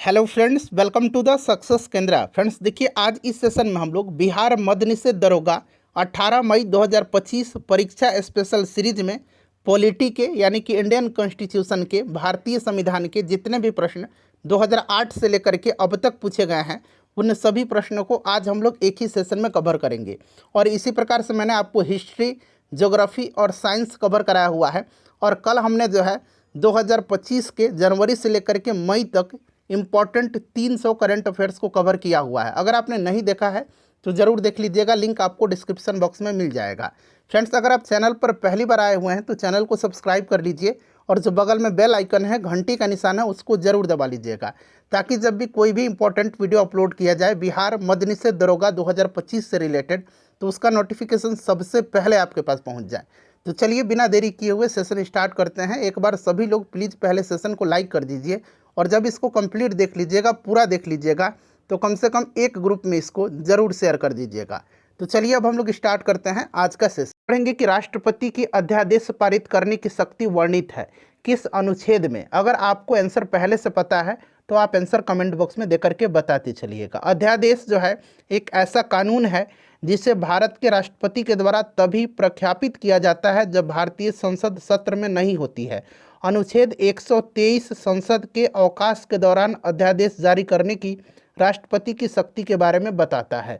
Hello friends, welcome to the success केंद्र। Friends देखिए, आज इस सेशन में हम लोग बिहार मद्य निषेध दरोगा 18 मई 2025 परीक्षा स्पेशल सीरीज में पॉलिटी के यानी कि इंडियन कॉन्स्टिट्यूशन के भारतीय संविधान के जितने भी प्रश्न 2008 से लेकर के अब तक पूछे गए हैं उन सभी प्रश्नों को आज हम लोग एक ही सेशन में कवर करेंगे। और इसी प्रकार से मैंने आपको हिस्ट्री, ज्योग्राफी और साइंस कवर कराया हुआ है। और कल हमने जो है 2025 के जनवरी से लेकर के मई तक इम्पॉर्टेंट 300 करंट अफेयर्स को कवर किया हुआ है। अगर आपने नहीं देखा है तो ज़रूर देख लीजिएगा, लिंक आपको डिस्क्रिप्शन बॉक्स में मिल जाएगा। फ्रेंड्स, अगर आप चैनल पर पहली बार आए हुए हैं तो चैनल को सब्सक्राइब कर लीजिए और जो बगल में बेल आइकन है, घंटी का निशान है, उसको ज़रूर दबा लीजिएगा ताकि जब भी कोई भी इंपॉर्टेंट वीडियो अपलोड किया जाए बिहार मद्य निषेध दरोगा 2025 से रिलेटेड, तो उसका नोटिफिकेशन सबसे पहले आपके पास पहुँच जाए। तो चलिए बिना देरी किए हुए सेशन स्टार्ट करते हैं। एक बार सभी लोग प्लीज़ पहले सेशन को लाइक कर दीजिए और जब इसको कंप्लीट देख लीजिएगा, पूरा देख लीजिएगा, तो कम से कम एक ग्रुप में इसको ज़रूर शेयर कर दीजिएगा। तो चलिए अब हम लोग स्टार्ट करते हैं आज का सेशन। पढ़ेंगे कि राष्ट्रपति की अध्यादेश पारित करने की शक्ति वर्णित है किस अनुच्छेद में। अगर आपको आंसर पहले से पता है तो आप आंसर कमेंट बॉक्स में दे करके बताते चलिएगा। अध्यादेश जो है एक ऐसा कानून है जिसे भारत के राष्ट्रपति के द्वारा तभी प्रख्यापित किया जाता है जब भारतीय संसद सत्र में नहीं होती है। अनुच्छेद 123 संसद के अवकाश के दौरान अध्यादेश जारी करने की राष्ट्रपति की शक्ति के बारे में बताता है।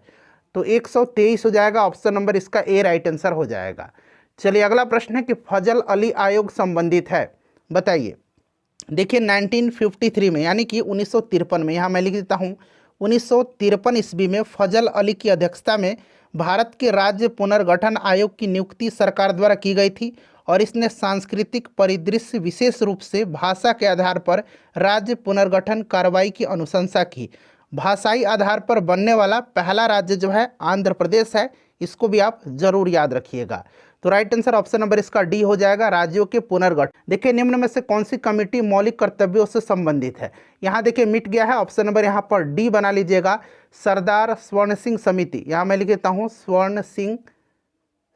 तो 123 हो जाएगा, ऑप्शन नंबर इसका ए राइट आंसर हो जाएगा। चलिए अगला प्रश्न है कि फजल अली आयोग संबंधित है, बताइए। देखिए 1953 में यानी कि 1953 में, यहाँ मैं लिख देता हूँ 1953 ईस्वी में फजल अली की अध्यक्षता में भारत के राज्य पुनर्गठन आयोग की नियुक्ति सरकार द्वारा की गई थी और इसने सांस्कृतिक परिदृश्य विशेष रूप से भाषा के आधार पर राज्य पुनर्गठन कार्रवाई की अनुशंसा की। भाषाई आधार पर बनने वाला पहला राज्य जो है आंध्र प्रदेश है, इसको भी आप जरूर याद रखिएगा। तो राइट आंसर ऑप्शन नंबर इसका डी हो जाएगा, राज्यों के पुनर्गठन। देखिए निम्न में से कौन सी कमेटी मौलिक कर्तव्यों से संबंधित है। यहाँ देखिए मिट गया है, ऑप्शन नंबर यहाँ पर डी बना लीजिएगा, सरदार स्वर्ण सिंह समिति। यहाँ मैं लिख देता हूँ स्वर्ण सिंह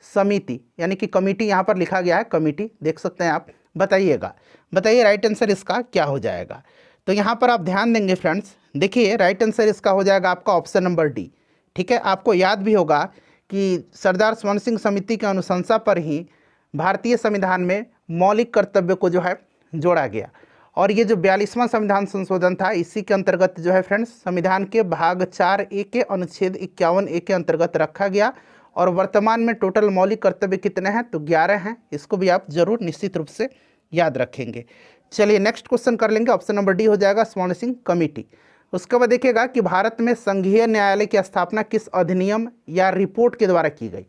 समिति, यानी कि कमेटी यहाँ पर लिखा गया है, कमेटी देख सकते हैं आप। बताइएगा, बताइए राइट आंसर इसका क्या हो जाएगा। तो यहाँ पर आप ध्यान देंगे फ्रेंड्स, देखिए राइट आंसर इसका हो जाएगा आपका ऑप्शन नंबर डी। ठीक है, आपको याद भी होगा कि सरदार स्वर्ण सिंह समिति के अनुशंसा पर ही भारतीय संविधान में मौलिक कर्तव्य को जो है जोड़ा गया। और ये जो 42वां संविधान संशोधन था, इसी के अंतर्गत जो है फ्रेंड्स संविधान के भाग 4A के अनुच्छेद 51A के अंतर्गत रखा गया। और वर्तमान में टोटल मौलिक कर्तव्य कितने हैं, तो 11 हैं। इसको भी आप जरूर निश्चित रूप से याद रखेंगे। चलिए नेक्स्ट क्वेश्चन कर लेंगे, ऑप्शन नंबर डी हो जाएगा स्वर्ण सिंह कमेटी। उसके बाद देखिएगा कि भारत में संघीय न्यायालय की स्थापना किस अधिनियम या रिपोर्ट के द्वारा की गई।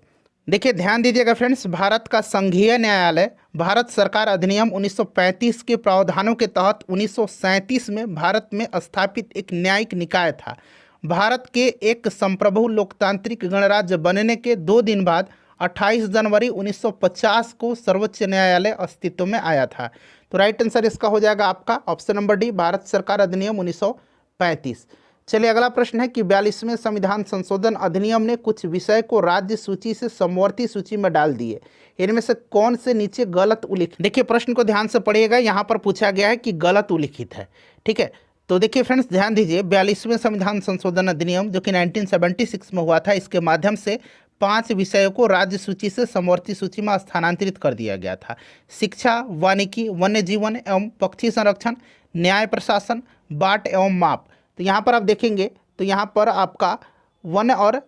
देखिए ध्यान दीजिएगा फ्रेंड्स, भारत का संघीय न्यायालय भारत सरकार अधिनियम 1935 के प्रावधानों के तहत 1937 में भारत में स्थापित एक न्यायिक निकाय था। भारत के एक संप्रभु लोकतांत्रिक गणराज्य बनने के 2 दिन बाद 28 जनवरी 1950 को सर्वोच्च न्यायालय अस्तित्व में आया था। तो राइट आंसर इसका हो जाएगा आपका ऑप्शन नंबर डी, भारत सरकार अधिनियम 1935। चलिए अगला प्रश्न है कि 42वें संविधान संशोधन अधिनियम ने कुछ विषय को राज्य सूची से समवर्ती सूची में डाल दिए। इनमें से कौन से नीचे गलत उल्लिखित। देखिए प्रश्न को ध्यान से पढ़िएगा, यहाँ पर पूछा गया है कि गलत उल्लिखित है। ठीक है, तो देखिए फ्रेंड्स ध्यान दीजिए, 42वें संविधान संशोधन अधिनियम जो कि 1976 में हुआ था, इसके माध्यम से 5 विषयों को राज्य सूची से समवर्ती सूची में स्थानांतरित कर दिया गया था। शिक्षा, वानिकी, वन्य जीवन एवं पक्षी संरक्षण, न्याय प्रशासन, बाट एवं माप। तो यहाँ पर आप देखेंगे तो यहाँ पर आपका वन और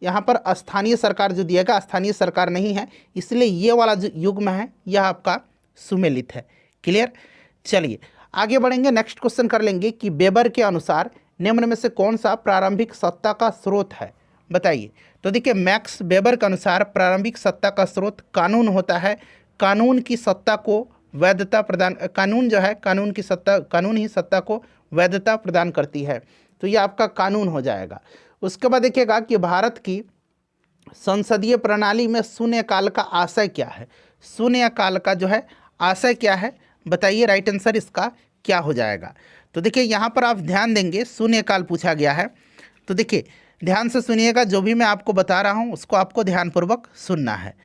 यहाँ पर स्थानीय सरकार जो दिया गया, स्थानीय सरकार नहीं है, इसलिए ये वाला जो युग्म है यह आपका सुमेलित है। क्लियर। चलिए आगे बढ़ेंगे, नेक्स्ट क्वेश्चन कर लेंगे कि वेबर के अनुसार निम्न में से कौन सा प्रारंभिक सत्ता का स्रोत है, बताइए। तो देखिए मैक्स वेबर के अनुसार प्रारंभिक सत्ता का स्रोत कानून होता है। कानून की सत्ता को वैधता प्रदान, कानून जो है कानून की सत्ता, कानून ही सत्ता को वैधता प्रदान करती है। तो ये आपका कानून हो जाएगा। उसके बाद देखिएगा कि भारत की संसदीय प्रणाली में शून्यकाल का आशय क्या है। शून्यकाल का जो है आशय क्या है, बताइए राइट आंसर इसका क्या हो जाएगा। तो देखिए यहाँ पर आप ध्यान देंगे, शून्यकाल पूछा गया है। तो देखिए ध्यान से सुनिएगा, जो भी मैं आपको बता रहा हूँ उसको आपको ध्यानपूर्वक सुनना है।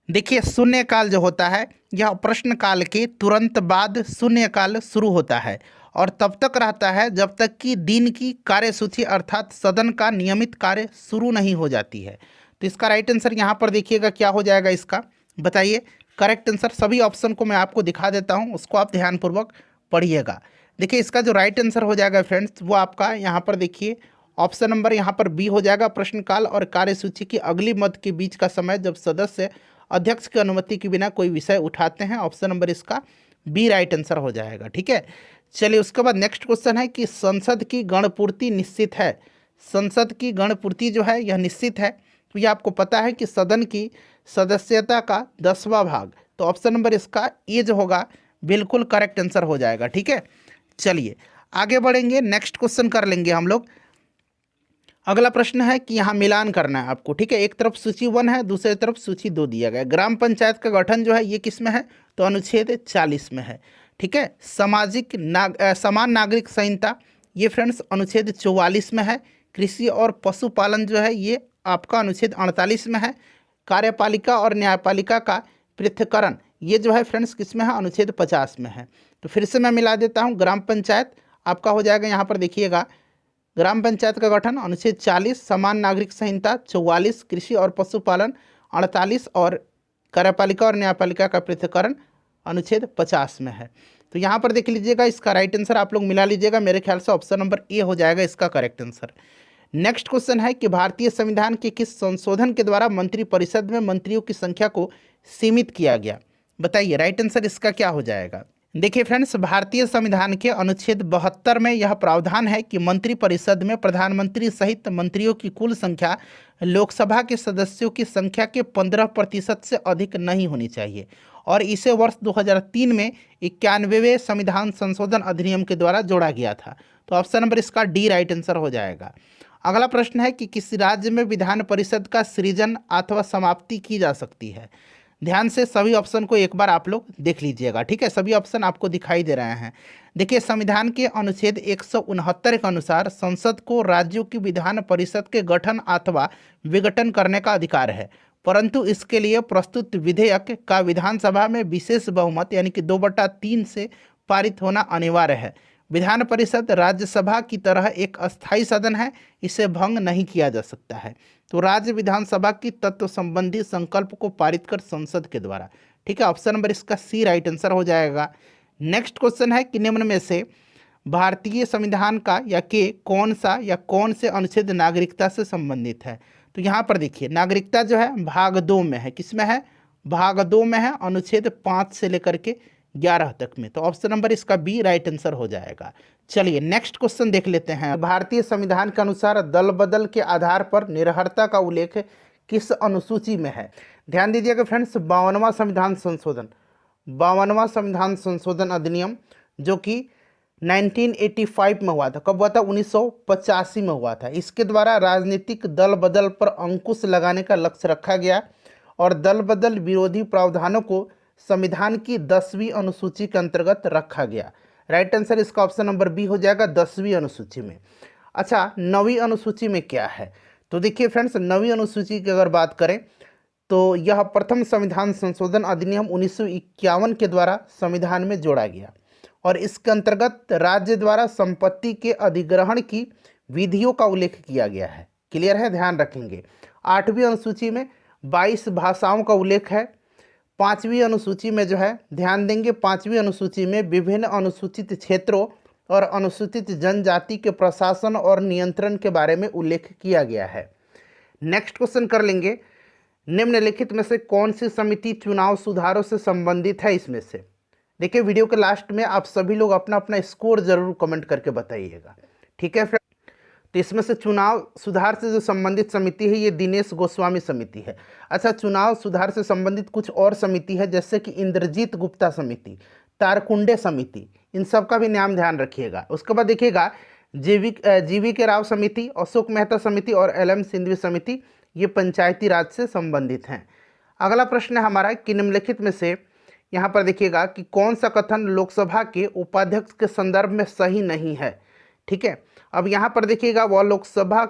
देखिए शून्यकाल जो होता है यह प्रश्नकाल के तुरंत बाद शून्यकाल शुरू होता है और तब तक रहता है जब तक कि दिन की कार्यसूची अर्थात सदन का नियमित कार्य शुरू नहीं हो जाती है। तो इसका राइट आंसर यहाँ पर देखिएगा क्या हो जाएगा इसका, बताइए करेक्ट आंसर। सभी ऑप्शन को मैं आपको दिखा देता हूँ, उसको आप ध्यानपूर्वक पढ़िएगा। देखिए इसका जो राइट आंसर हो जाएगा फ्रेंड्स, वो आपका यहाँ पर देखिए ऑप्शन नंबर यहाँ पर बी हो जाएगा। प्रश्नकाल और कार्यसूची की अगली मद के बीच का समय जब सदस्य अध्यक्ष की अनुमति के बिना कोई विषय उठाते हैं। ऑप्शन नंबर इसका बी राइट आंसर हो जाएगा। ठीक है, चलिए उसके बाद नेक्स्ट क्वेश्चन है कि संसद की गणपूर्ति निश्चित है। संसद की गणपूर्ति जो है यह निश्चित है। तो ये आपको पता है कि सदन की सदस्यता का 10वां भाग। तो ऑप्शन नंबर इसका ए जो होगा बिल्कुल करेक्ट आंसर हो जाएगा। ठीक है, चलिए आगे बढ़ेंगे, नेक्स्ट क्वेश्चन कर लेंगे हम लोग। अगला प्रश्न है कि यहाँ मिलान करना है आपको। ठीक है, एक तरफ सूची 1 है, दूसरी तरफ सूची 2 दिया गया है। ग्राम पंचायत का गठन जो है ये किस में है, तो अनुच्छेद 40 में है। ठीक है, समान नागरिक संहिता ये फ्रेंड्स अनुच्छेद 44 में है। कृषि और पशुपालन जो है ये आपका अनुच्छेद 48 में है। कार्यपालिका और न्यायपालिका का पृथक्करण ये जो है फ्रेंड्स किस में है, अनुच्छेद 50 में है। तो फिर से मैं मिला देता हूँ, ग्राम पंचायत आपका हो जाएगा यहाँ पर देखिएगा, ग्राम पंचायत का गठन अनुच्छेद 40, समान नागरिक संहिता 44, कृषि और पशुपालन 48 और कार्यपालिका और न्यायपालिका का पृथक्करण अनुच्छेद 50 में है। तो यहाँ पर देख लीजिएगा, इसका राइट आंसर आप लोग मिला लीजिएगा, मेरे ख्याल से ऑप्शन नंबर ए हो जाएगा इसका करेक्ट आंसर। नेक्स्ट क्वेश्चन है कि भारतीय संविधान के किस संशोधन के द्वारा मंत्रिपरिषद में मंत्रियों की संख्या को सीमित किया गया, बताइए राइट आंसर इसका क्या हो जाएगा। देखिए फ्रेंड्स, भारतीय संविधान के अनुच्छेद 72 में यह प्रावधान है कि मंत्रिपरिषद में प्रधानमंत्री सहित मंत्रियों की कुल संख्या लोकसभा के सदस्यों की संख्या के 15% से अधिक नहीं होनी चाहिए और इसे वर्ष 2003 में 91वें संविधान संशोधन अधिनियम के द्वारा जोड़ा गया था। तो ऑप्शन नंबर इसका डी राइट आंसर हो जाएगा। अगला प्रश्न है कि किस राज्य में विधान परिषद का सृजन अथवा समाप्ति की जा सकती है। ध्यान से सभी ऑप्शन को एक बार आप लोग देख लीजिएगा। ठीक है, सभी ऑप्शन आपको दिखाई दे रहे हैं। देखिए, संविधान के अनुच्छेद 169 के अनुसार संसद को राज्यों की विधान परिषद के गठन अथवा विघटन करने का अधिकार है, परंतु इसके लिए प्रस्तुत विधेयक का विधानसभा में विशेष बहुमत यानी कि 2/3 से पारित होना अनिवार्य है। विधान परिषद राज्यसभा की तरह एक अस्थायी सदन है, इसे भंग नहीं किया जा सकता है। तो राज्य विधानसभा की तत्व संबंधी संकल्प को पारित कर संसद के द्वारा। ठीक है, ऑप्शन नंबर इसका सी राइट आंसर हो जाएगा। नेक्स्ट क्वेश्चन है कि निम्न में से भारतीय संविधान का या के कौन से अनुच्छेद नागरिकता से संबंधित है। तो यहाँ पर देखिए, नागरिकता जो है भाग 2 में है। किस में है, भाग 2 में है, अनुच्छेद 5 से लेकर के 11 तक में। तो ऑप्शन नंबर इसका बी राइट आंसर हो जाएगा। चलिए नेक्स्ट क्वेश्चन देख लेते हैं। भारतीय संविधान के अनुसार दल बदल के आधार पर निरर्हता का उल्लेख किस अनुसूची में है। ध्यान दीजिएगा फ्रेंड्स, 52वां संविधान संशोधन अधिनियम जो कि 1985 में हुआ था। कब हुआ था, 1985 में हुआ था। इसके द्वारा राजनीतिक दल बदल पर अंकुश लगाने का लक्ष्य रखा गया और दल बदल विरोधी प्रावधानों को संविधान की 10वीं अनुसूची के अंतर्गत रखा गया। राइट आंसर इसका ऑप्शन नंबर बी हो जाएगा, 10वीं अनुसूची में। अच्छा, 9वीं अनुसूची में क्या है, तो देखिए फ्रेंड्स, 9वीं अनुसूची की अगर बात करें तो यह प्रथम संविधान संशोधन अधिनियम 1951 के द्वारा संविधान में जोड़ा गया और इसके अंतर्गत राज्य द्वारा संपत्ति के अधिग्रहण की विधियों का उल्लेख किया गया है। क्लियर है, ध्यान रखेंगे। 8वीं अनुसूची में 22 भाषाओं का उल्लेख है। 5वीं अनुसूची में जो है ध्यान देंगे, 5वीं अनुसूची में विभिन्न अनुसूचित क्षेत्रों और अनुसूचित जनजाति के प्रशासन और नियंत्रण के बारे में उल्लेख किया गया है। नेक्स्ट क्वेश्चन कर लेंगे, निम्नलिखित में से कौन सी समिति चुनाव सुधारों से संबंधित है। इसमें से देखिए, वीडियो के लास्ट में आप सभी लोग अपना अपना स्कोर जरूर कमेंट करके बताइएगा। ठीक है फ्रेंड, तो इसमें से चुनाव सुधार से जो संबंधित समिति है ये दिनेश गोस्वामी समिति है। अच्छा, चुनाव सुधार से संबंधित कुछ और समिति है जैसे कि इंद्रजीत गुप्ता समिति, तारकुंडे समिति, इन सब का भी नाम ध्यान रखिएगा। उसके बाद देखिएगा जीवी के राव समिति, अशोक मेहता समिति और LM सिंघवी समिति, ये पंचायती राज से संबंधित हैं। अगला प्रश्न है हमारा कि निम्नलिखित में से यहाँ पर देखिएगा कि कौन सा कथन लोकसभा के उपाध्यक्ष के संदर्भ में सही नहीं है। ठीक है, अब यहाँ पर देखिएगा, वह लोकसभा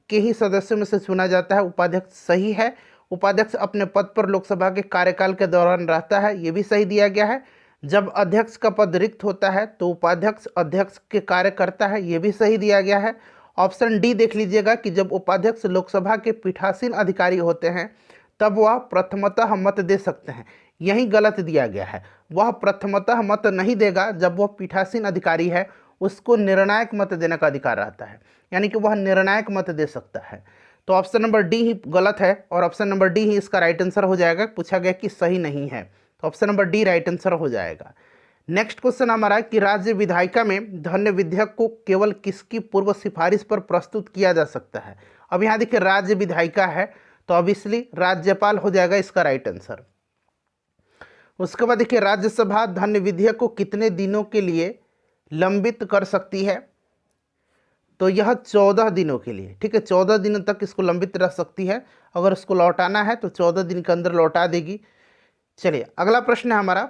के ही सदस्यों में से चुना जाता है, उपाध्यक्ष सही है। उपाध्यक्ष अपने पद पर लोकसभा के कार्यकाल के दौरान रहता है, ये भी सही दिया गया है। जब अध्यक्ष का पद रिक्त होता है तो उपाध्यक्ष अध्यक्ष के कार्य करता है, ये भी सही दिया गया है। ऑप्शन डी देख लीजिएगा कि जब उपाध्यक्ष लोकसभा के पीठासीन अधिकारी होते हैं तब वह प्रथमतः मत दे सकते हैं, यही गलत दिया गया है। वह प्रथमतः मत नहीं देगा, जब वह पीठासीन अधिकारी है उसको निर्णायक मत देने का अधिकार रहता है, यानी कि वह निर्णायक मत दे सकता है। तो ऑप्शन नंबर डी ही गलत है और ऑप्शन नंबर डी ही इसका राइट आंसर हो जाएगा। पूछा गया कि सही नहीं है, तो option number D right answer हो जाएगा। नेक्स्ट क्वेश्चन हमारा कि राज्य विधायिका में धन्य विधेयक को केवल किसकी पूर्व सिफारिश पर प्रस्तुत किया जा सकता है। अब यहाँ देखिए राज्य विधायिका है तो ऑब्वियसली राज्यपाल हो जाएगा इसका राइट आंसर। उसके बाद देखिए राज्यसभा धन्य विधेयक को कितने दिनों के लिए लंबित कर सकती है, तो यह 14 दिनों के लिए, ठीक है, 14 दिनों तक इसको लंबित रह सकती है। अगर उसको लौटाना है तो 14 दिन के अंदर लौटा देगी। चलिए अगला प्रश्न है हमारा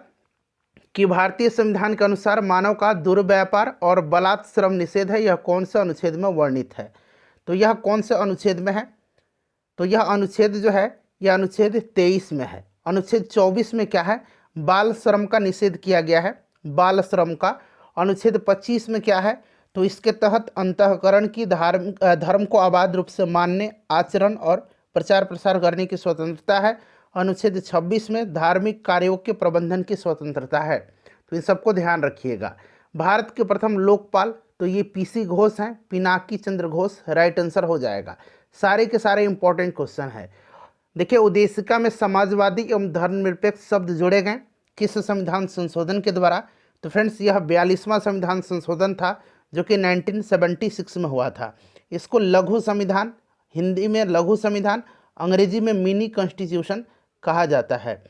कि भारतीय संविधान के अनुसार मानव का दुर्व्यापार और बलात् श्रम निषेध है, यह कौन से अनुच्छेद में वर्णित है। तो यह कौन से अनुच्छेद में है, तो यह अनुच्छेद जो है यह अनुच्छेद 23 में है। अनुच्छेद 24 में क्या है, बाल श्रम का निषेध किया गया है, बाल श्रम का। अनुच्छेद 25 में क्या है, तो इसके तहत अंतःकरण की धर्म को अबाध रूप से मानने, आचरण और प्रचार प्रसार करने की स्वतंत्रता है। अनुच्छेद 26 में धार्मिक कार्यों के प्रबंधन की स्वतंत्रता है। तो इन सबको ध्यान रखिएगा। भारत के प्रथम लोकपाल तो ये पीसी घोष हैं, पिनाकी चंद्र घोष, राइट आंसर हो जाएगा। सारे के सारे इंपॉर्टेंट क्वेश्चन है। देखिए उद्देशिका में समाजवादी एवं धर्मनिरपेक्ष शब्द जोड़े गए किस संविधान संशोधन के द्वारा। तो फ्रेंड्स यह 42वां संविधान संशोधन था जो कि 1976 में हुआ था। इसको लघु संविधान, हिंदी में लघु संविधान, अंग्रेजी में मिनी कॉन्स्टिट्यूशन कहा जाता है।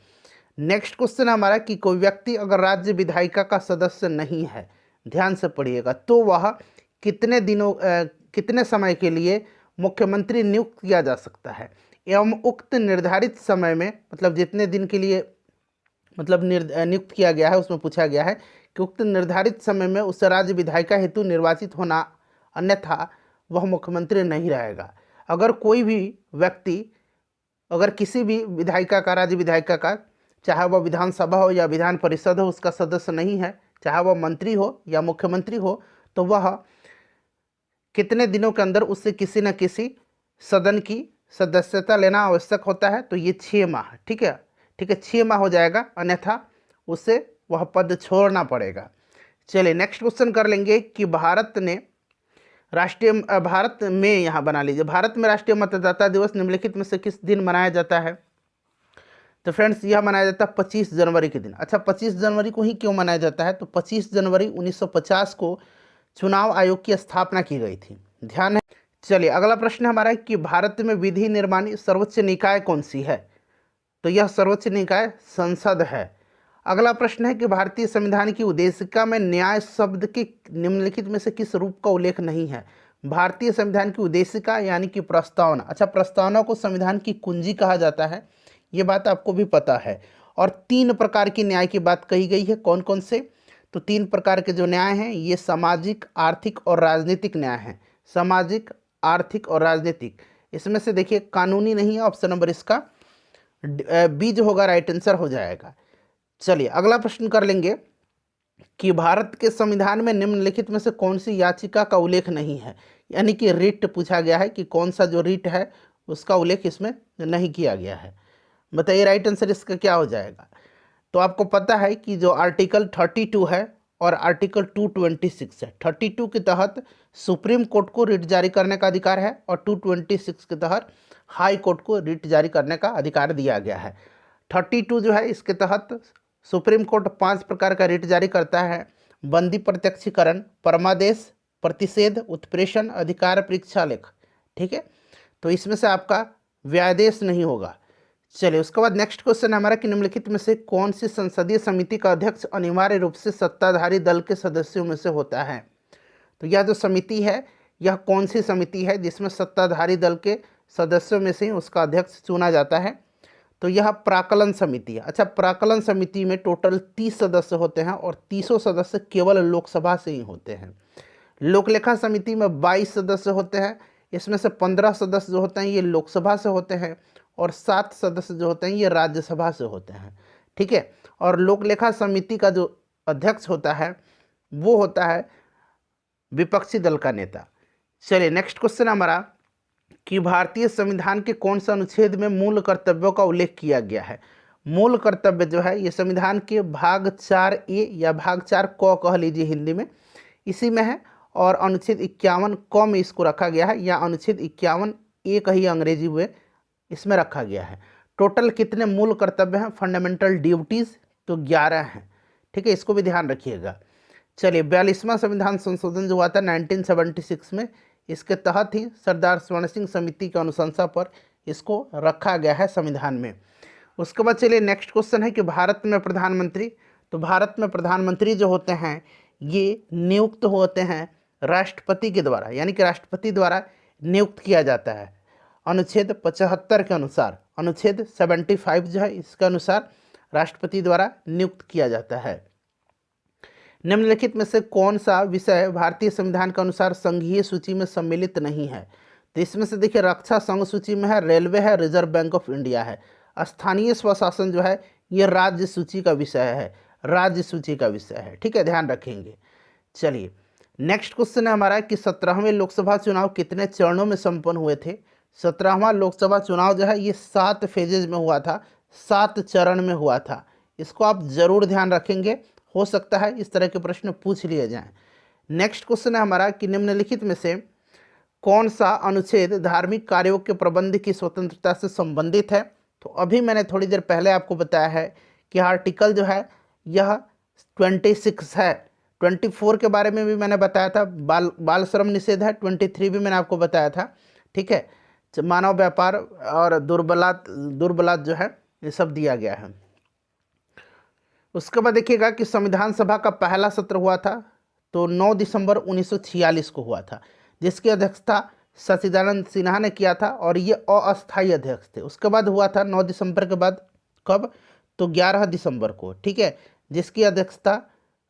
नेक्स्ट क्वेश्चन हमारा कि कोई व्यक्ति अगर राज्य विधायिका का सदस्य नहीं है, ध्यान से पढ़िएगा, तो वह कितने समय के लिए मुख्यमंत्री नियुक्त किया जा सकता है एवं उक्त निर्धारित समय में, मतलब जितने दिन के लिए मतलब नियुक्त किया गया है उसमें पूछा गया है कि उक्त निर्धारित समय में उस राज्य विधायिका हेतु निर्वाचित होना, अन्यथा वह मुख्यमंत्री नहीं रहेगा। अगर कोई भी व्यक्ति अगर किसी भी विधायिका का, राज्य विधायिका का, चाहे वह विधानसभा हो या विधान परिषद हो, उसका सदस्य नहीं है, चाहे वह मंत्री हो या मुख्यमंत्री हो, तो वह कितने दिनों के अंदर उससे किसी न किसी सदन की सदस्यता लेना आवश्यक होता है। तो ये 6 माह, ठीक है, 6 माह हो जाएगा, अन्यथा उसे वह पद छोड़ना पड़ेगा। चलिए नेक्स्ट क्वेश्चन कर लेंगे कि भारत में यहाँ बना लीजिए, भारत में राष्ट्रीय मतदाता दिवस निम्नलिखित में से किस दिन मनाया जाता है। तो फ्रेंड्स यह मनाया जाता है 25 जनवरी के दिन। अच्छा 25 जनवरी को ही क्यों मनाया जाता है, तो 25 जनवरी 1950 को चुनाव आयोग की स्थापना की गई थी, ध्यान है। चलिए अगला प्रश्न हमारा है कि भारत में विधि निर्माणी सर्वोच्च निकाय कौन सी है। तो यह सर्वोच्च निकाय संसद है। अगला प्रश्न है कि भारतीय संविधान की उद्देशिका में न्याय शब्द के निम्नलिखित में से किस रूप का उल्लेख नहीं है। भारतीय संविधान की उद्देशिका यानी कि प्रस्तावना। अच्छा प्रस्तावना को संविधान की कुंजी कहा जाता है, ये बात आपको भी पता है। और 3 प्रकार की न्याय की बात कही गई है, कौन कौन से, तो 3 प्रकार के जो न्याय हैं ये सामाजिक, आर्थिक और राजनीतिक न्याय हैं। सामाजिक, आर्थिक और राजनीतिक। इसमें से देखिए कानूनी नहीं है, ऑप्शन नंबर इसका बी जो होगा राइट आंसर हो जाएगा। चलिए अगला प्रश्न कर लेंगे कि भारत के संविधान में निम्नलिखित में से कौन सी याचिका का उल्लेख नहीं है, यानी कि रिट पूछा गया है कि कौन सा जो रिट है उसका उल्लेख इसमें नहीं किया गया है। बताइए राइट आंसर इसका क्या हो जाएगा। तो आपको पता है कि जो आर्टिकल 32 है और आर्टिकल 226 है, 32 के तहत सुप्रीम कोर्ट को रिट जारी करने का अधिकार है और 226 के तहत हाई कोर्ट को रिट जारी करने का अधिकार दिया गया है। 32 जो है इसके तहत सुप्रीम कोर्ट 5 प्रकार का रिट जारी करता है: बंदी प्रत्यक्षीकरण, परमादेश, प्रतिषेध, उत्प्रेषण, अधिकार परीक्षा लेख, ठीक है। तो इसमें से आपका व्यादेश नहीं होगा। चलिए उसके बाद नेक्स्ट क्वेश्चन हमारा कि निम्नलिखित में से कौन सी संसदीय समिति का अध्यक्ष अनिवार्य रूप से सत्ताधारी दल के सदस्यों में से होता है। तो यह जो समिति है यह कौन सी समिति है जिसमें सत्ताधारी दल के सदस्यों में से उसका अध्यक्ष चुना जाता है। तो यह प्राक्कलन समिति है। अच्छा प्राक्कलन समिति में टोटल 30 सदस्य होते हैं और 30 सदस्य केवल लोकसभा से ही होते हैं। लोकलेखा समिति में 22 सदस्य होते हैं, इसमें से 15 सदस्य जो होते हैं ये लोकसभा से होते हैं और 7 सदस्य जो होते हैं ये राज्यसभा से होते हैं। ठीक है, और लोक लेखा समिति का जो अध्यक्ष होता है वो होता है विपक्षी दल का नेता। चलिए नेक्स्ट क्वेश्चन हमारा कि भारतीय संविधान के कौन सा अनुच्छेद में मूल कर्तव्यों का उल्लेख किया गया है। मूल कर्तव्य जो है ये संविधान के भाग 4A या भाग 4 क कह लीजिए हिंदी में, इसी में है। और अनुच्छेद 51 क में इसको रखा गया है, या अनुच्छेद 51A कही अंग्रेजी में इसमें रखा गया है। टोटल कितने मूल कर्तव्य हैं फंडामेंटल ड्यूटीज़? तो 11 हैं। ठीक है, इसको भी ध्यान रखिएगा। चलिए 42वां संविधान संशोधन जो हुआ था 1976 में, इसके तहत ही सरदार स्वर्ण सिंह समिति की अनुशंसा पर इसको रखा गया है संविधान में। उसके बाद चलिए नेक्स्ट क्वेश्चन है कि भारत में प्रधानमंत्री, तो भारत में प्रधानमंत्री जो होते हैं ये नियुक्त होते हैं राष्ट्रपति के द्वारा, यानी कि राष्ट्रपति द्वारा नियुक्त किया जाता है अनुच्छेद 75 के अनुसार। अनुच्छेद 75 जो है इसके अनुसार राष्ट्रपति द्वारा नियुक्त किया जाता है। निम्नलिखित में से कौन सा विषय भारतीय संविधान के अनुसार संघीय सूची में सम्मिलित नहीं है? तो इसमें से देखिए रक्षा संघ सूची में है, रेलवे है, रिजर्व बैंक ऑफ इंडिया है। स्थानीय स्वशासन जो है ये राज्य सूची का विषय है, राज्य सूची का विषय है। ठीक है, ध्यान रखेंगे। चलिए नेक्स्ट क्वेश्चन है हमारा कि 17वें लोकसभा चुनाव कितने चरणों में संपन्न हुए थे? 17वां लोकसभा चुनाव जो है ये 7 फेजेज में हुआ था, 7 चरण में हुआ था। इसको आप जरूर ध्यान रखेंगे, हो सकता है इस तरह के प्रश्न पूछ लिए जाएं। नेक्स्ट क्वेश्चन है हमारा कि निम्नलिखित में से कौन सा अनुच्छेद धार्मिक कार्यों के प्रबंध की स्वतंत्रता से संबंधित है? तो अभी मैंने थोड़ी देर पहले आपको बताया है कि आर्टिकल जो है यह 26 है। 24 के बारे में भी मैंने बताया था, बाल श्रम निषेध है। 23 भी मैंने आपको बताया था। ठीक है, मानव व्यापार और दुर्बलात जो है ये सब दिया गया है। उसके बाद देखिएगा कि संविधान सभा का पहला सत्र हुआ था तो 9 दिसंबर 1946 को हुआ था, जिसकी अध्यक्षता सच्चिदानंद सिन्हा ने किया था और ये अस्थायी अध्यक्ष थे। उसके बाद हुआ था 9 दिसंबर के बाद कब? तो 11 दिसंबर को। ठीक है, जिसकी अध्यक्षता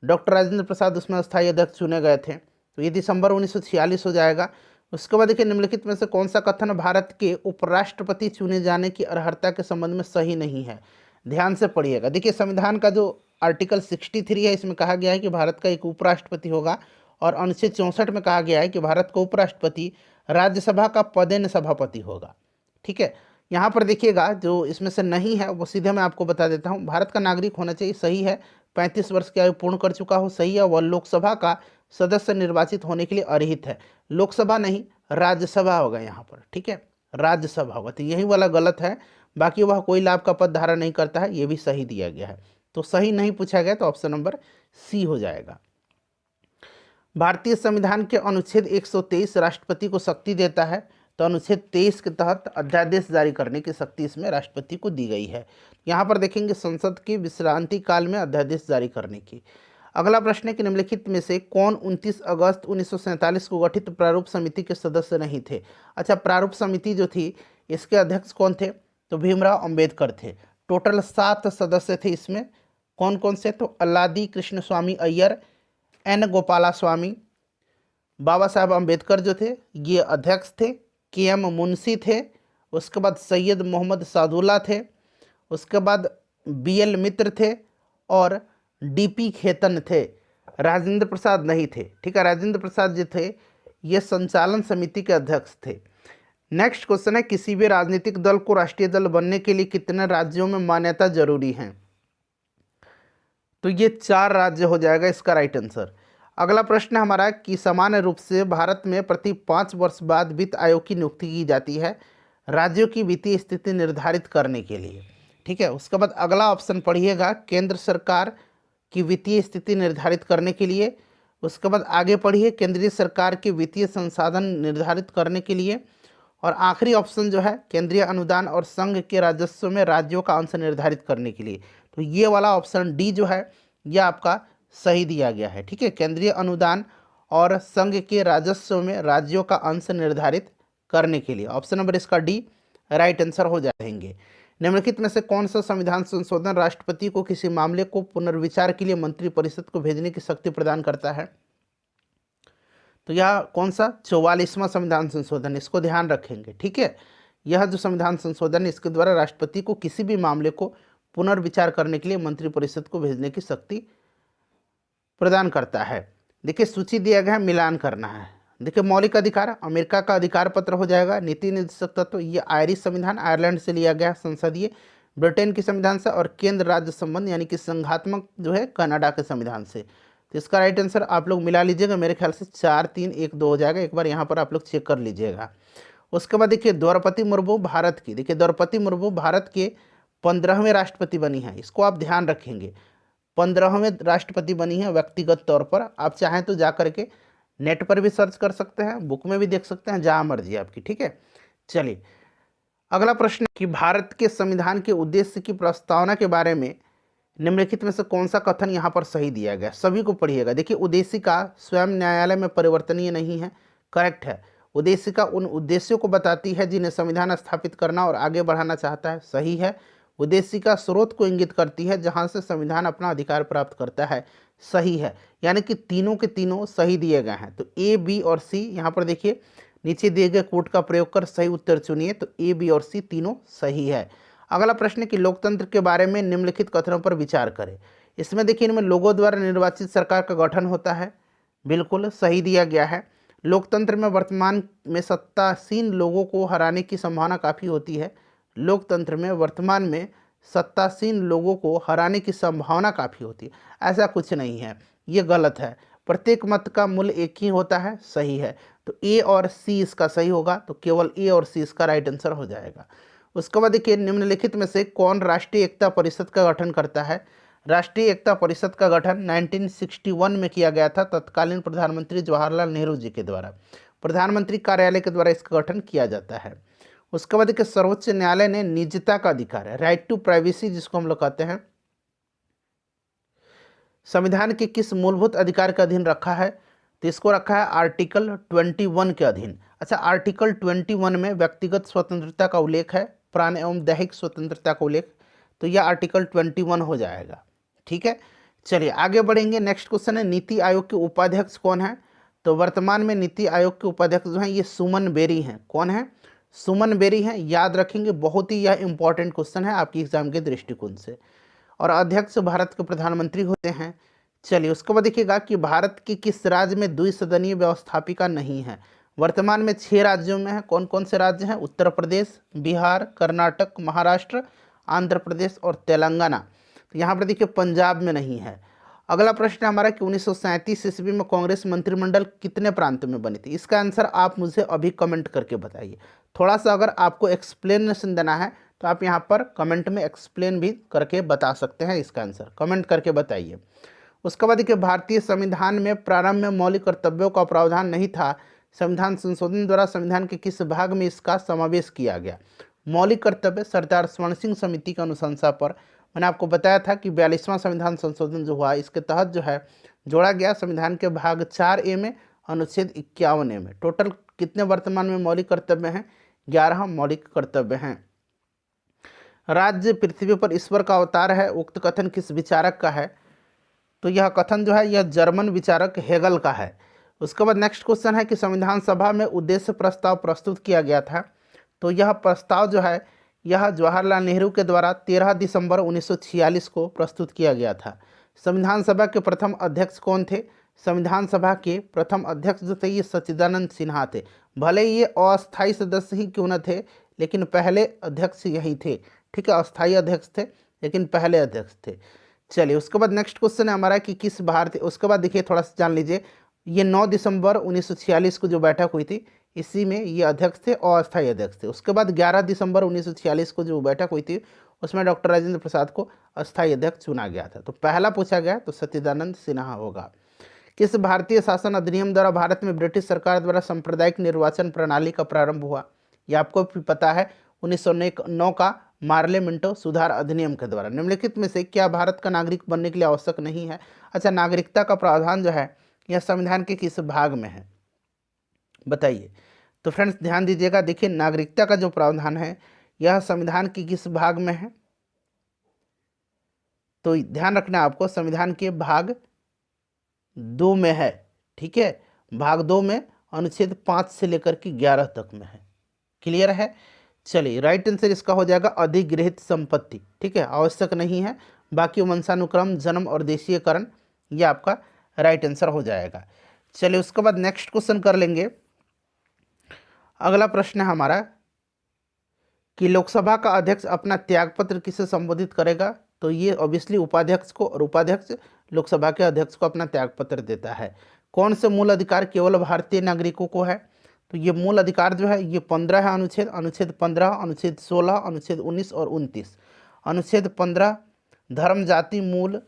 डॉक्टर राजेंद्र प्रसाद उसमें अस्थायी अध्यक्ष चुने गए थे, तो ये दिसंबर 1946 हो जाएगा। उसके बाद देखिए निम्नलिखित में से कौन सा कथन भारत के उपराष्ट्रपति चुने जाने की अर्हता के संबंध में सही नहीं है? ध्यान से पढ़िएगा। देखिए संविधान का जो आर्टिकल 63 है इसमें कहा गया है कि भारत का एक उपराष्ट्रपति होगा, और अनुच्छेद 64 में कहा गया है कि भारत का उपराष्ट्रपति राज्यसभा का पदेन सभापति होगा। ठीक है, यहाँ पर देखिएगा जो इसमें से नहीं है वो सीधे मैं आपको बता देता हूँ। भारत का नागरिक होना चाहिए, सही है। 35 वर्ष की आयु पूर्ण कर चुका हो, सही है। वह लोकसभा का सदस्य निर्वाचित होने के लिए अर्हित है। लोकसभा नहीं, राज्यसभा होगा यहाँ पर। ठीक है, राज्यसभा होगा, तो यही वाला गलत है। बाकी वह कोई लाभ का पद धारण नहीं करता है, ये भी सही दिया गया है। तो सही नहीं पूछा गया तो ऑप्शन नंबर सी हो जाएगा। भारतीय संविधान के अनुच्छेद 123 राष्ट्रपति को शक्ति देता है, तो अनुच्छेद 23 के तहत अध्यादेश जारी करने की शक्ति इसमें राष्ट्रपति को दी गई है। यहाँ पर देखेंगे संसद की विश्रांति काल में अध्यादेश जारी करने की। अगला प्रश्न है कि निम्नलिखित में से कौन 29 अगस्त 1947 को गठित प्रारूप समिति के सदस्य नहीं थे? अच्छा, प्रारूप समिति जो थी इसके अध्यक्ष कौन थे? तो भीमराव अंबेडकर थे। टोटल 7 सदस्य थे इसमें। कौन कौन से? तो अल्लादी कृष्ण स्वामी अय्यर, एन गोपाला स्वामी, बाबा साहब अम्बेडकर जो थे ये अध्यक्ष थे, के.एम. मुंशी थे, उसके बाद सैयद मोहम्मद सादुल्ला थे, उसके बाद बी.एल. मित्र थे और डी.पी. खेतन थे। राजेंद्र प्रसाद नहीं थे। ठीक है, राजेंद्र प्रसाद जो थे ये संचालन समिति के अध्यक्ष थे। नेक्स्ट क्वेश्चन है किसी भी राजनीतिक दल को राष्ट्रीय दल बनने के लिए कितने राज्यों में मान्यता जरूरी है? तो ये 4 राज्य हो जाएगा इसका राइट आंसर। अगला प्रश्न हमारा कि सामान्य रूप से भारत में प्रति 5 वर्ष बाद वित्त आयोग की नियुक्ति की जाती है राज्यों की वित्तीय स्थिति निर्धारित करने के लिए। ठीक है, उसके बाद अगला ऑप्शन पढ़िएगा, केंद्र सरकार की वित्तीय स्थिति निर्धारित करने के लिए। उसके बाद आगे पढ़िए, केंद्रीय सरकार के वित्तीय संसाधन निर्धारित करने के लिए। और आखिरी ऑप्शन जो है केंद्रीय अनुदान और संघ के राजस्व में राज्यों का अंश निर्धारित करने के लिए। तो ये वाला ऑप्शन डी जो है ये आपका सही दिया गया है। ठीक है, केंद्रीय अनुदान और संघ के राजस्व में राज्यों का अंश निर्धारित करने के लिए। ऑप्शन नंबर इसका डी राइट आंसर हो जाएंगे। निम्नलिखित में से कौन सा संविधान संशोधन राष्ट्रपति को किसी मामले को पुनर्विचार के लिए मंत्रिपरिषद को भेजने की शक्ति प्रदान करता है? तो यह कौन सा 44वां संविधान संशोधन, इसको ध्यान रखेंगे। ठीक है, यह जो संविधान संशोधन है इसके द्वारा राष्ट्रपति को किसी भी मामले को पुनर्विचार करने के लिए मंत्रिपरिषद को भेजने की शक्ति प्रदान करता है। देखिए सूची दिया गया है, मिलान करना है। देखिए मौलिक अधिकार अमेरिका का अधिकार पत्र हो जाएगा। नीति निर्देशक तत्व ये आयरिश संविधान आयरलैंड से लिया गया संसदीय, ब्रिटेन की संविधान से, और केंद्र राज्य संबंध यानी कि संघात्मक जो है कनाडा के संविधान से। तो इसका राइट आंसर आप लोग मिला लीजिएगा, मेरे ख्याल से 4 3 1 2 हो जाएगा। एक बार यहाँ पर आप लोग चेक कर लीजिएगा। उसके बाद देखिए द्रौपदी मुर्मू भारत की, देखिए द्रौपदी मुर्मू भारत के 15वें राष्ट्रपति बनी है, इसको आप ध्यान रखेंगे। 15वें राष्ट्रपति बनी है व्यक्तिगत तौर पर। आप चाहें तो जा करके नेट पर भी सर्च कर सकते हैं, बुक में भी देख सकते हैं, जहाँ मर्जी आपकी। ठीक है, चलिए अगला प्रश्न कि भारत के संविधान के उद्देश्य की प्रस्तावना के बारे में निम्नलिखित में से कौन सा कथन यहाँ पर सही दिया गया। सभी को पढ़िएगा। देखिए उद्देशिका स्वयं न्यायालय में परिवर्तनीय नहीं है, करेक्ट है। उद्देशिका उन उद्देश्यों को बताती है जिन्हें संविधान स्थापित करना और आगे बढ़ाना चाहता है, सही है। उद्देशिका स्रोत को इंगित करती है जहाँ से संविधान अपना अधिकार प्राप्त करता है, सही है। यानी कि तीनों के तीनों सही दिए गए हैं। तो ए बी और सी यहाँ पर देखिए नीचे दिए गए कोड का प्रयोग कर सही उत्तर चुनिए। तो ए बी और सी तीनों सही है। अगला प्रश्न है कि लोकतंत्र के बारे में निम्नलिखित कथनों पर विचार करें। इसमें देखिए इनमें लोगों द्वारा निर्वाचित सरकार का गठन होता है, बिल्कुल सही दिया गया है। लोकतंत्र में वर्तमान में सत्तासीन लोगों को हराने की संभावना काफ़ी होती है। लोकतंत्र में वर्तमान में सत्तासीन लोगों को हराने की संभावना काफ़ी होती है, ऐसा कुछ नहीं है, ये गलत है। प्रत्येक मत का मूल्य एक ही होता है, सही है। तो ए और सी इसका सही होगा, तो केवल ए और सी इसका राइट आंसर हो जाएगा। उसके बाद देखिए निम्नलिखित में से कौन राष्ट्रीय एकता परिषद का गठन करता है। राष्ट्रीय एकता परिषद का गठन 1961 में किया गया था तत्कालीन प्रधानमंत्री जवाहरलाल नेहरू जी के द्वारा। प्रधानमंत्री कार्यालय के द्वारा इसका गठन किया जाता है। उसके बाद देखिए सर्वोच्च न्यायालय ने निजता का अधिकार है, राइट टू प्राइवेसी जिसको हम लोग कहते हैं, संविधान के किस मूलभूत अधिकार के अधीन रखा है। तो इसको रखा है आर्टिकल 21 के अधीन। अच्छा, आर्टिकल 21 में व्यक्तिगत स्वतंत्रता का उल्लेख है, प्राण एवं दैहिक स्वतंत्रता का उल्लेख, तो यह आर्टिकल 21 हो जाएगा। ठीक है, चलिए आगे बढ़ेंगे। नेक्स्ट क्वेश्चन है नीति आयोग के उपाध्यक्ष कौन है। तो वर्तमान में नीति आयोग के उपाध्यक्ष जो हैं ये सुमन बेरी हैं। कौन है? सुमन बेरी हैं, याद रखेंगे, बहुत ही यह इंपॉर्टेंट क्वेश्चन है आपकी एग्जाम के दृष्टिकोण से। और अध्यक्ष भारत के प्रधानमंत्री होते हैं। चलिए उसके बाद देखिएगा कि भारत के किस राज्य में द्विसदनीय व्यवस्थापिका नहीं है। वर्तमान में 6 राज्यों में है। कौन कौन से राज्य हैं? उत्तर प्रदेश, बिहार, कर्नाटक, महाराष्ट्र, आंध्र प्रदेश और तेलंगाना। तो यहाँ पर देखिए पंजाब में नहीं है। अगला प्रश्न हमारा कि 1937 ईस्वी में कांग्रेस मंत्रिमंडल कितने प्रांतों में बनी थी। इसका आंसर आप मुझे अभी कमेंट करके बताइए। थोड़ा सा अगर आपको एक्सप्लेनेशन देना है तो आप यहाँ पर कमेंट में एक्सप्लेन भी करके बता सकते हैं। इसका आंसर कमेंट करके बताइए। उसके बाद देखिए भारतीय संविधान में प्रारंभ में मौलिक कर्तव्यों का प्रावधान नहीं था। संविधान संशोधन द्वारा संविधान के किस भाग में इसका समावेश किया गया। मौलिक कर्तव्य सरदार स्वर्ण सिंह समिति की अनुशंसा पर मैंने आपको बताया था कि 42वां संविधान संशोधन जो हुआ इसके तहत जो है जोड़ा गया संविधान के भाग 4A में अनुच्छेद 51A में। टोटल कितने वर्तमान में मौलिक कर्तव्य हैं? 11 मौलिक कर्तव्य हैं। राज्य पृथ्वी पर ईश्वर का अवतार है, उक्त कथन किस विचारक का है। तो यह कथन जो है यह जर्मन विचारक हेगल का है। उसके बाद नेक्स्ट क्वेश्चन है कि संविधान सभा में उद्देश्य प्रस्ताव प्रस्तुत किया गया था। तो यह प्रस्ताव जो है यह जवाहरलाल नेहरू के द्वारा 13 दिसंबर 1946 को प्रस्तुत किया गया था। संविधान सभा के प्रथम अध्यक्ष कौन थे? संविधान सभा के प्रथम अध्यक्ष जो थे ये सच्चिदानंद सिन्हा थे। भले ये अस्थायी सदस्य ही क्यों न थे, लेकिन पहले अध्यक्ष यही थे। ठीक है, अस्थायी अध्यक्ष थे लेकिन पहले अध्यक्ष थे। चलिए उसके बाद नेक्स्ट क्वेश्चन है हमारा कि किस भारतीय, उसके बाद देखिए थोड़ा सा जान लीजिए, ये 9 दिसंबर 1946 को जो बैठक हुई थी इसी में ये अध्यक्ष थे, अस्थायी अध्यक्ष थे। उसके बाद 11 दिसंबर 1946 को जो बैठक हुई थी उसमें डॉक्टर राजेंद्र प्रसाद को अस्थायी अध्यक्ष चुना गया था। तो पहला पूछा गया तो सच्चिदानंद सिन्हा होगा। किस भारतीय शासन अधिनियम द्वारा भारत में ब्रिटिश सरकार द्वारा सांप्रदायिक निर्वाचन प्रणाली का प्रारंभ हुआ। यह आपको भी पता है 1909 का मार्ले मिंटो सुधार अधिनियम के द्वारा। निम्नलिखित में से क्या भारत का नागरिक बनने के लिए आवश्यक नहीं है। अच्छा, नागरिकता का प्रावधान जो है यह संविधान के किस भाग में है बताइए। तो फ्रेंड्स ध्यान दीजिएगा, देखिए नागरिकता का जो प्रावधान है यह संविधान के किस भाग में है। तो ध्यान रखना आपको, संविधान के भाग 2 में है। ठीक है, भाग 2 में अनुच्छेद 5 से लेकर के 11 तक में है। क्लियर है। चलिए राइट आंसर इसका हो जाएगा अधिगृहित संपत्ति। ठीक है, आवश्यक नहीं है। बाकी वंशानुक्रम, जन्म और देशीयकरण, ये आपका राइट आंसर हो जाएगा। चलिए उसके बाद नेक्स्ट क्वेश्चन कर लेंगे। अगला प्रश्न है हमारा कि लोकसभा का अध्यक्ष अपना त्यागपत्र किसे संबोधित करेगा। तो ये ऑब्वियसली उपाध्यक्ष को, और उपाध्यक्ष लोकसभा के अध्यक्ष को अपना त्यागपत्र देता है। कौन से मूल अधिकार केवल भारतीय नागरिकों को है। तो ये मूल अधिकार जो है ये 15 है अनुच्छेद, अनुच्छेद 15, अनुच्छेद 16, अनुच्छेद 19 और 29। अनुच्छेद 15 धर्म, जाति, मूल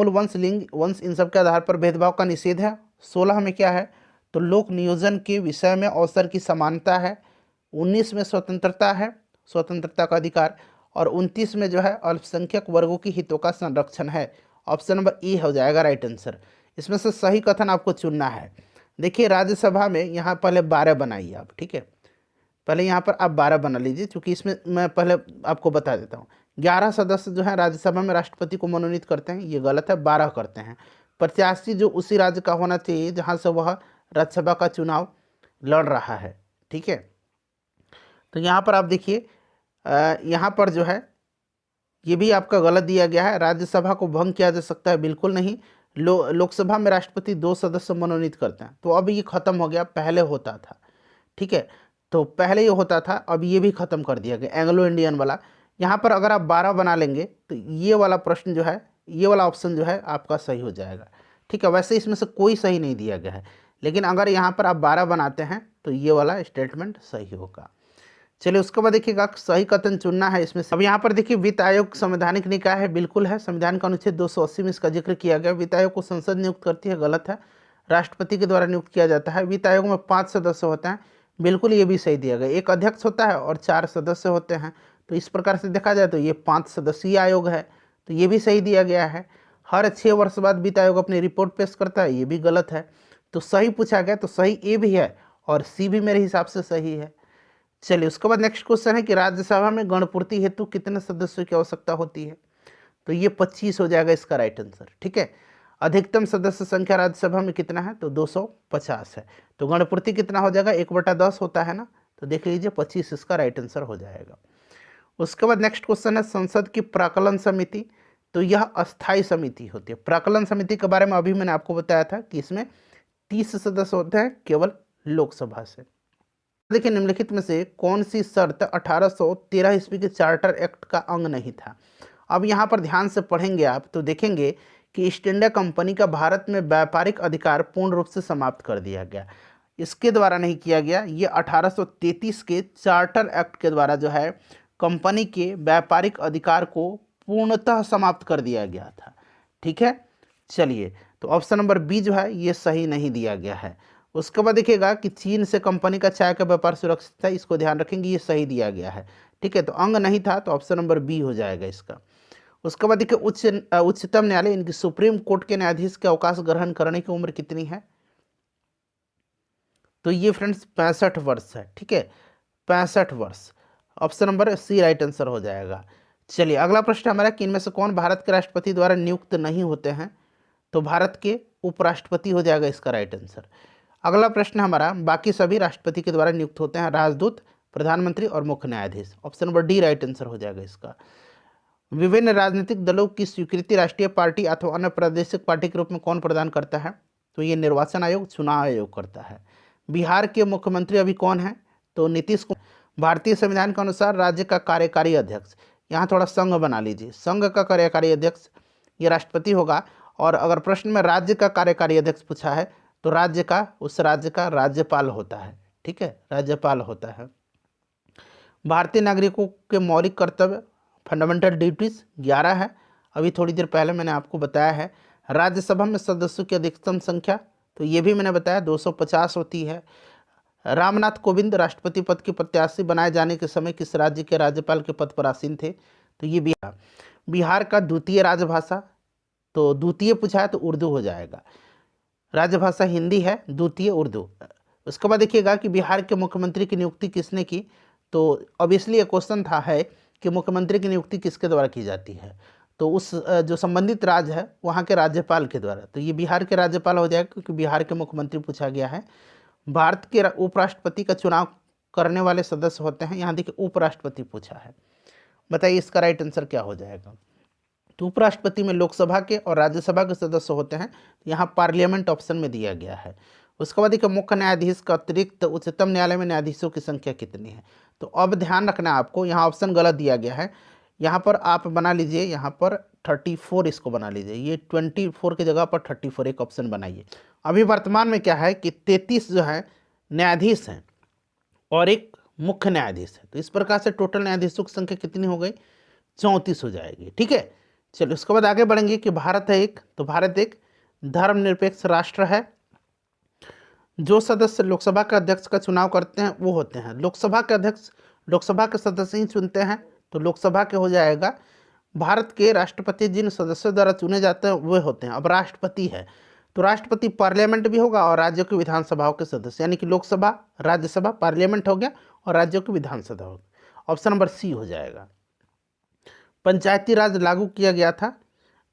वंश, लिंग, वंश, इन सब के आधार पर भेदभाव का निषेध है। 16 में क्या है, तो लोक नियोजन के विषय में अवसर की समानता है। 19 में स्वतंत्रता है, स्वतंत्रता का अधिकार। और 29 में जो है अल्पसंख्यक वर्गों की हितों का संरक्षण है। ऑप्शन नंबर ई हो जाएगा राइट आंसर। इसमें से सही कथन आपको चुनना है। देखिए राज्यसभा में यहाँ पहले 12 बनाइए आप। ठीक है, पहले यहाँ पर आप 12 बना लीजिए, क्योंकि इसमें मैं पहले आपको बता देता हूँ। 11 सदस्य जो है राज्यसभा में राष्ट्रपति को मनोनीत करते हैं, ये गलत है, 12 करते हैं। प्रत्याशी जो उसी राज्य का होना चाहिए जहाँ से वह राज्यसभा का चुनाव लड़ रहा है। ठीक है, तो यहाँ पर आप देखिए, यहाँ पर जो है ये भी आपका गलत दिया गया है। राज्यसभा को भंग किया जा सकता है, बिल्कुल नहीं। लोकसभा में राष्ट्रपति 2 सदस्य मनोनीत करते हैं, तो अब ये खत्म हो गया, पहले होता था। ठीक है, तो पहले ये होता था, अब ये भी खत्म कर दिया गया एंग्लो इंडियन वाला। यहाँ पर अगर आप 12 बना लेंगे तो ये वाला प्रश्न जो है, ये वाला ऑप्शन जो है आपका सही हो जाएगा। ठीक है, वैसे इसमें से कोई सही नहीं दिया गया है, लेकिन अगर यहाँ पर आप 12 बनाते हैं तो ये वाला स्टेटमेंट सही होगा। चलिए उसके बाद देखिएगा सही कथन चुनना है इसमें। अब यहाँ पर देखिए वित्त आयोग संवैधानिक निकाय है, बिल्कुल है। संविधान का अनुच्छेद 280 में इसका जिक्र किया गया। वित्त आयोग को संसद नियुक्त करती है, गलत है। राष्ट्रपति के द्वारा नियुक्त किया जाता है। वित्त आयोग में 5 सदस्य होते हैं, बिल्कुल ये भी सही दिया गया। एक अध्यक्ष होता है और 4 सदस्य होते हैं, तो इस प्रकार से देखा जाए तो ये 5 सदस्यीय आयोग है, तो ये भी सही दिया गया है। हर 6 वर्ष बाद वित्त आयोग अपनी रिपोर्ट पेश करता है, ये भी गलत है। तो सही पूछा गया, तो सही ए भी है और सी भी मेरे हिसाब से सही है। चलिए उसके बाद नेक्स्ट क्वेश्चन है कि राज्यसभा में गणपूर्ति हेतु कितने सदस्यों की आवश्यकता होती है। तो ये 25 हो जाएगा इसका राइट आंसर। ठीक है, अधिकतम सदस्य संख्या राज्यसभा में कितना है, तो 250 है। तो गणपूर्ति कितना हो जाएगा, 1/10 होता है ना, तो देख लीजिए 25 इसका राइट आंसर हो जाएगा। उसके बाद नेक्स्ट क्वेश्चन है संसद की प्राक्कलन समिति। तो यह अस्थायी समिति होती है। प्राक्कलन समिति के बारे में अभी मैंने आपको बताया था कि इसमें 30 सदस्य होते हैं केवल लोकसभा से। देखिए निम्नलिखित में से कौन सी शर्त 1813 ईस्वी के चार्टर एक्ट का अंग नहीं था। अब यहाँ पर ध्यान से पढ़ेंगे आप तो देखेंगे कि ईस्ट इंडिया कंपनी का भारत में व्यापारिक अधिकार पूर्ण रूप से समाप्त कर दिया गया। इसके द्वारा नहीं किया गया, ये 1833 के चार्टर एक्ट के द्वारा जो है कंपनी के व्यापारिक अधिकार को पूर्णतः समाप्त कर दिया गया था। ठीक है, चलिए तो ऑप्शन नंबर बी जो है ये सही नहीं दिया गया है। उसके बाद देखिएगा कि चीन से कंपनी का चाय का व्यापार सुरक्षित है, इसको ध्यान रखेंगे, ये सही दिया गया है। ठीक है, तो अंग नहीं था, तो ऑप्शन नंबर बी हो जाएगा इसका। उसके बाद देखिए उच्चतम न्यायालय इनकी सुप्रीम कोर्ट के न्यायाधीश के अवकाश ग्रहण करने की उम्र कितनी है। तो ये फ्रेंड्स 65 वर्ष है। ठीक है, 65 वर्ष, option number C right answer हो जाएगा। चलिए अगला प्रश्न हमारा कि इनमें से कौन भारत के राष्ट्रपति द्वारा नियुक्त नहीं होते हैं। तो भारत के उपराष्ट्रपति हो जाएगा इसका राइट आंसर। अगला प्रश्न हमारा बाकी सभी राष्ट्रपति के द्वारा नियुक्त होते हैं, राजदूत, प्रधानमंत्री और मुख्य न्यायाधीश। Option number D right answer हो जाएगा इसका। विभिन्न राजनीतिक दलों की स्वीकृति राष्ट्रीय पार्टी अथवा अन्य प्रादेशिक पार्टी के रूप में कौन प्रदान करता है। तो ये निर्वाचन आयोग, चुनाव आयोग करता है। बिहार के मुख्यमंत्री अभी कौन है, तो नीतीश कुमार। भारतीय संविधान के अनुसार राज्य का कार्यकारी अध्यक्ष, यहाँ थोड़ा संघ बना लीजिए, संघ का कार्यकारी अध्यक्ष ये राष्ट्रपति होगा। और अगर प्रश्न में राज्य का कार्यकारी अध्यक्ष पूछा है तो राज्य का, उस राज्य का राज्यपाल होता है। ठीक है, राज्यपाल होता है। भारतीय नागरिकों के मौलिक कर्तव्य फंडामेंटल ड्यूटीज 11 है, अभी थोड़ी देर पहले मैंने आपको बताया है। राज्यसभा में सदस्यों की अधिकतम संख्या, तो ये भी मैंने बताया 250 होती है। रामनाथ कोविंद राष्ट्रपति पद के प्रत्याशी बनाए जाने के समय किस राज्य के राज्यपाल के पद पर आसीन थे। तो ये बिहार। बिहार का द्वितीय राजभाषा, तो द्वितीय पूछा है तो उर्दू हो जाएगा। राजभाषा हिंदी है, द्वितीय उर्दू। उसके बाद देखिएगा कि बिहार के मुख्यमंत्री की नियुक्ति किसने की। तो ऑब्वियसली ये क्वेश्चन था है कि मुख्यमंत्री की नियुक्ति किसके द्वारा की जाती है। तो उस जो संबंधित राज्य है वहाँ के राज्यपाल के द्वारा। तो ये बिहार के राज्यपाल हो जाएगा, क्योंकि बिहार के मुख्यमंत्री पूछा गया है। भारत के उपराष्ट्रपति का चुनाव करने वाले सदस्य होते हैं। यहाँ देखिए उपराष्ट्रपति पूछा है, बताइए इसका राइट आंसर क्या हो जाएगा। तो उपराष्ट्रपति में लोकसभा के और राज्यसभा के सदस्य होते हैं, यहाँ पार्लियामेंट ऑप्शन में दिया गया है। उसके बाद देखिए मुख्य न्यायाधीश का अतिरिक्त उच्चतम न्यायालय में न्यायाधीशों की संख्या कितनी है। तो अब ध्यान रखना आपको, यहाँ ऑप्शन गलत दिया गया है। यहाँ पर आप बना लीजिए, यहाँ पर 34 इसको बना लीजिए, ये 24 की जगह पर 34 एक ऑप्शन बनाइए। अभी वर्तमान में क्या है कि 33 जो है न्यायाधीश हैं और एक मुख्य न्यायाधीश है। तो इस प्रकार से टोटल न्यायाधीशों की संख्या कितनी हो गई, 34 हो जाएगी। ठीक है, चलिए उसके बाद आगे बढ़ेंगे कि भारत है एक, तो भारत एक धर्मनिरपेक्ष राष्ट्र है। जो सदस्य लोकसभा के अध्यक्ष का चुनाव करते हैं वो होते हैं लोकसभा के अध्यक्ष, लोकसभा के सदस्य ही चुनते हैं, तो लोकसभा के हो जाएगा। भारत के राष्ट्रपति जिन सदस्यों द्वारा चुने जाते हैं वे होते हैं। अब राष्ट्रपति है तो राष्ट्रपति पार्लियामेंट भी होगा और राज्यों की विधानसभाओं के सदस्य, यानी कि लोकसभा, राज्यसभा, पार्लियामेंट हो गया और राज्यों की विधानसभा हो गया। ऑप्शन नंबर सी हो जाएगा। पंचायती राज लागू किया गया था,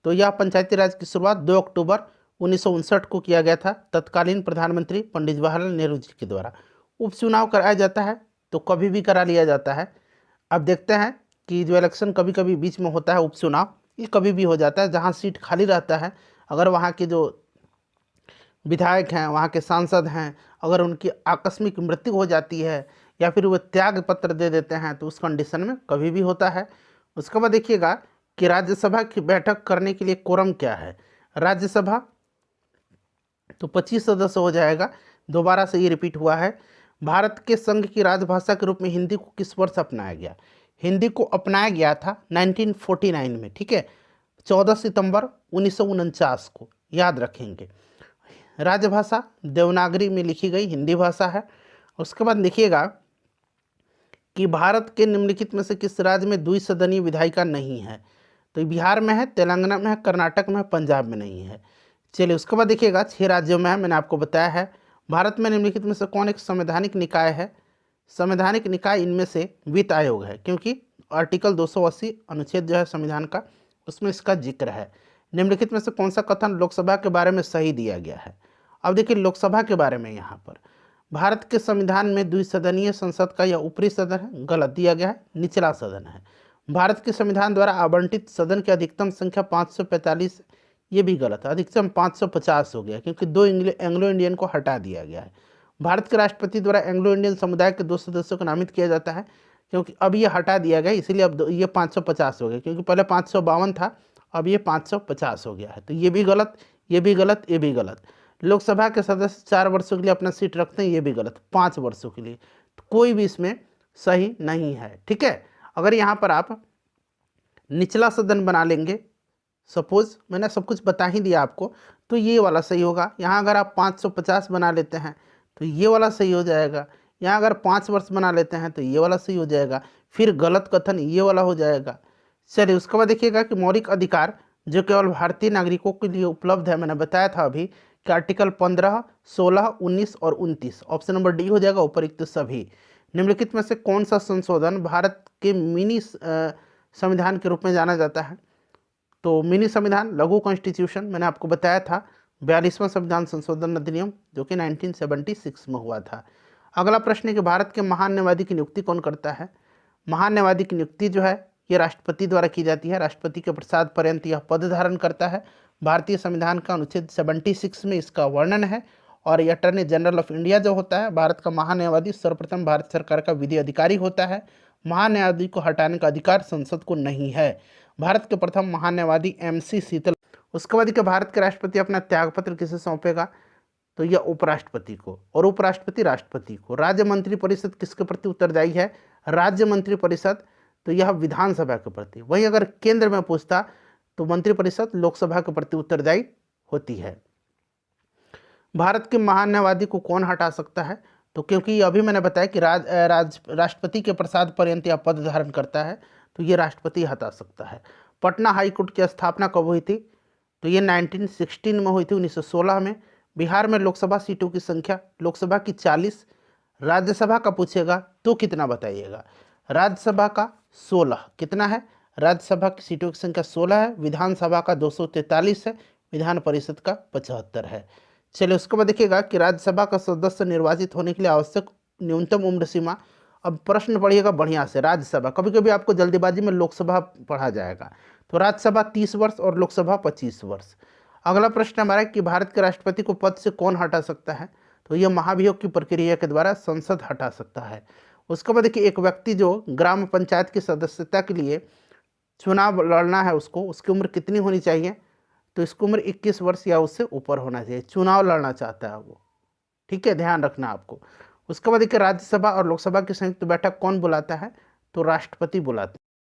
तो यह पंचायती राज की शुरुआत 2 अक्टूबर 1959 को किया गया था तत्कालीन प्रधानमंत्री पंडित जवाहरलाल नेहरू जी के द्वारा। उपचुनाव कराया जाता है तो कभी भी करा लिया जाता है। अब देखते हैं कि जो इलेक्शन कभी कभी बीच में होता है उपचुनाव, ये कभी भी हो जाता है। जहाँ सीट खाली रहता है, अगर वहाँ के जो विधायक हैं, वहाँ के सांसद हैं, अगर उनकी आकस्मिक मृत्यु हो जाती है या फिर वो त्याग पत्र दे देते हैं तो उस कंडीशन में कभी भी होता है। उसके बाद देखिएगा कि राज्यसभा की बैठक करने के लिए कोरम क्या है। राज्यसभा तो 25 सदस्य हो जाएगा, दोबारा से ये रिपीट हुआ है। भारत के संघ की राजभाषा के रूप में हिंदी को किस वर्ष अपनाया गया। हिंदी को अपनाया गया था 1949 में, ठीक है, 14 सितंबर 1949 को, याद रखेंगे। राजभाषा देवनागरी में लिखी गई हिंदी भाषा है। उसके बाद लिखिएगा कि भारत के निम्नलिखित में से किस राज्य में द्विसदनीय विधायिका नहीं है। तो बिहार में है, तेलंगाना में है, कर्नाटक में है, पंजाब में नहीं है। चलिए उसके बाद देखिएगा 6 राज्यों में है, मैंने आपको बताया है। भारत में निम्नलिखित में से कौन एक संवैधानिक निकाय है। संवैधानिक निकाय इनमें से वित्त आयोग है, क्योंकि आर्टिकल 280 अनुच्छेद जो है संविधान का, उसमें इसका जिक्र है। निम्नलिखित में से कौन सा कथन लोकसभा के बारे में सही दिया गया है। अब देखिए लोकसभा के बारे में, यहाँ पर भारत के संविधान में द्विसदनीय संसद का यह ऊपरी सदन है, गलत दिया गया है, निचला सदन है। भारत के संविधान द्वारा आवंटित सदन की अधिकतम संख्या 545, ये भी गलत है, अधिकतम 550 हो गया, क्योंकि 2 एंग्लो इंडियन को हटा दिया गया है। भारत के राष्ट्रपति द्वारा एंग्लो इंडियन समुदाय के 2 सदस्यों को नामित किया जाता है, क्योंकि अब ये हटा दिया गया, इसलिए अब ये 550 हो गया, क्योंकि पहले 552 था, अब ये 550 हो गया है। तो ये भी गलत, ये भी गलत, ये भी गलत। लोकसभा के सदस्य 4 वर्षों के लिए अपना सीट रखते हैं, ये भी गलत, 5 वर्षों के लिए। तो कोई भी इसमें सही नहीं है, ठीक है। अगर यहाँ पर आप निचला सदन बना लेंगे, सपोज मैंने सब कुछ बता ही दिया आपको, तो ये वाला सही होगा। यहाँ अगर आप 550 बना लेते हैं तो ये वाला सही हो जाएगा। यहाँ अगर 5 वर्ष बना लेते हैं तो ये वाला सही हो जाएगा। फिर गलत कथन ये वाला हो जाएगा। चलिए उसके बाद देखिएगा कि मौलिक अधिकार जो केवल भारतीय नागरिकों के लिए उपलब्ध है, मैंने बताया था अभी कि आर्टिकल 15, 16, 19 और 29, ऑप्शन नंबर डी हो जाएगा उपरोक्त सभी। निम्नलिखित में से कौन सा संशोधन भारत के मिनी संविधान के रूप में जाना जाता है। तो मिनी संविधान, लघु कॉन्स्टिट्यूशन, मैंने आपको बताया था 42वां संविधान संशोधन अधिनियम, जो कि 1976 में हुआ था। अगला प्रश्न है कि भारत के महान न्यायवादी की नियुक्ति कौन करता है। महान न्यायवादी की नियुक्ति जो है ये राष्ट्रपति द्वारा की जाती है। राष्ट्रपति के प्रसाद पर्यंत यह पद धारण करता है। भारतीय संविधान का अनुच्छेद 76 में इसका वर्णन है। और ये अटर्नी जनरल ऑफ इंडिया जो होता है, भारत का महान न्यायवादी, सर्वप्रथम भारत सरकार का विधि अधिकारी होता है। महान न्यायवादी को हटाने का अधिकार संसद को नहीं है। भारत के प्रथम महान न्यायवादी MC शीतल। उसके बाद भारत के राष्ट्रपति अपना त्यागपत्र किसे सौंपेगा, तो यह उपराष्ट्रपति को, और उपराष्ट्रपति राष्ट्रपति को। राज्य मंत्रिपरिषद किसके प्रति उत्तरदायी है, राज्य मंत्रिपरिषद, तो यह विधानसभा के प्रति। वहीं अगर केंद्र में पूछता तो मंत्रिपरिषद लोकसभा के प्रति उत्तरदायी होती है। भारत के महान न्यायवादी को कौन हटा सकता है, तो क्योंकि अभी मैंने बताया कि राष्ट्रपति के प्रसाद पर्यंत यह पद धारण करता है, तो ये राष्ट्रपति हटा सकता है। पटना हाईकोर्ट की स्थापना कब हुई थी, तो ये 1916 में हुई थी, 1916 में। बिहार में लोकसभा सीटों की संख्या, लोकसभा की 40, राज्यसभा का पूछेगा तो कितना बताइएगा। राज्यसभा का 16, कितना है, राज्यसभा की सीटों की संख्या 16 है। विधानसभा का 243 है, विधान परिषद का 75 है। चलिए उसके बाद देखिएगा कि राज्यसभा का सदस्य निर्वाचित होने के लिए आवश्यक न्यूनतम उम्र सीमा। अब प्रश्न पढ़िएगा बढ़िया से। राज्यसभा, कभी कभी आपको जल्दीबाजी में लोकसभा पढ़ा जाएगा, तो राज्यसभा 30 वर्ष और लोकसभा 25 वर्ष। अगला प्रश्न हमारा है कि भारत के राष्ट्रपति को पद से कौन हटा सकता है, तो यह महाभियोग की प्रक्रिया के द्वारा संसद हटा सकता है। उसके बाद देखिए, एक व्यक्ति जो ग्राम पंचायत की सदस्यता के लिए चुनाव लड़ना है उसको, उसकी उम्र कितनी होनी चाहिए, तो इसकी उम्र 21 वर्ष या उससे ऊपर होना चाहिए, चुनाव लड़ना चाहता है वो। ठीक है, ध्यान रखना आपको। उसके बाद देखिए, राज्यसभा और लोकसभा की संयुक्त बैठक कौन बुलाता है, तो राष्ट्रपति बुलाते हैं।